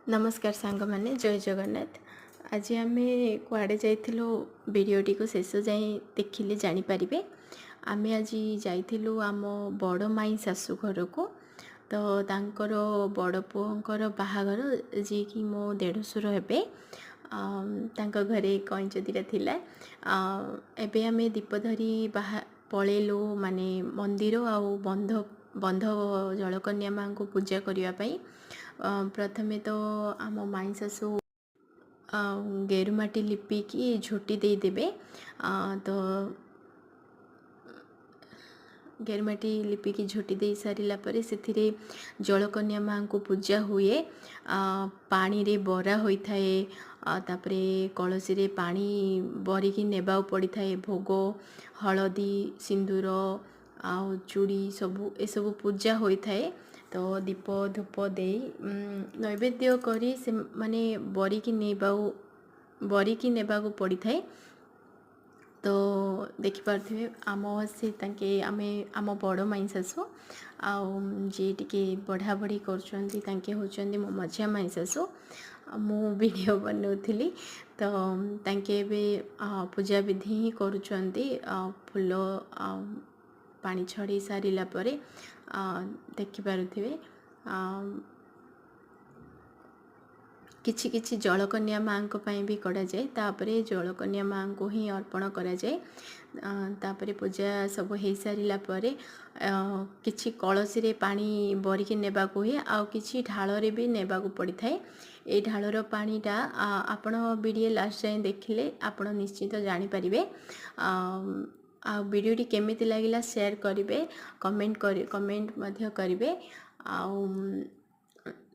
नमस्कार सांग माने जय जगन्नाथ। आज आम कुआड़े जाइलु वीडियोटी को शेष जाए देखिले जानीपारे। आम आज जाइलु आम बड़ माई शाशु घर को। तो तांकर बड़ पुओंकर बाहागर जी कि मो देढ़शुर हे तांका घरे कईंच दीटा थिला। एबे आमे दीप धरी पळेलु माने मंदिर आउ बंध बंध जलकन्या माँ को पूजा करने। प्रथमे तो आम माई शाशु गेरुमाटी लिपिकी झोटी देदेबे। तो गेरुमाटी लिपिकी झोटी दे सारा पर से जलकन्या माँ को पूजा हुए। पानी रे बरा होता है, तापरे कलसी रे पानी बरिकी नेबा पड़ी थाए। भोग हलदी सिंदूर आउ चूड़ी सबू ए सबू पूजा होता है। तो दीप धूप दे नैवेद्य करी से माने बरिकी नेबा पड़ी थाए। तो देखिपे आम से तांके आम बड़ माई शाशु आउ जी टिके बढ़ा बढ़ी कर मो मझिया माई शाशु। मु वीडियो बनौली तो तांके पूजा विधि ही करुँच। फूल पानी छड़ी सारिला परे देखिपे किछि किछि जलकन्या माँ को भी करा जाए। तापरे जलकन्या माँ को ही अर्पण करा जाए। तापरे पूजा सब हो सारिला परे किछि कलसी रे पानी बरिकी नेबा को हुए आउ किछि ढाल रे भी नेबा को पड़ी थाए। ए ढालर पानीटा आपण वीडियो लास्ट जाए देखिले आपण निश्चित जानी परिबे। आ वीडियोटी केमिति लागिला शेयर करिवे, कमेंट मध्य करिवे। आउ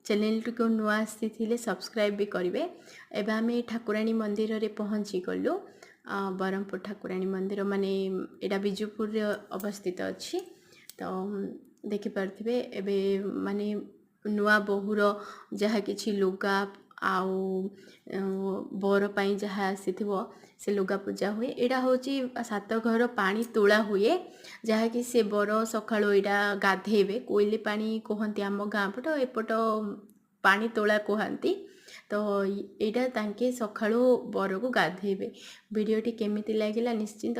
चैनल को नुआ आसी सब्सक्राइब भी करेंगे। एवं आम ठाकुराणी मंदिर रे पहुँची गलु। बरहमपुर ठाकुराणी मंदिर माने एटा बिजुपुर अवस्थित अच्छी। तो देखिपे एबे माने नुआ बोहूर जहाँ किछि लुगा आउ बर पाई जहाँ आसी से लुगा पूजा हुए। एटा होची सात घर पानी तोला हुए जहाँ कि से बर सकाळु एटा गाधेबे। कोइली पानी कहती आम गाँ पट एपट पानी तोला कहती। तो यहाँ तांके सकाळु बर को गाधेबे। वीडियोटी केमिति लागिला निश्चिंत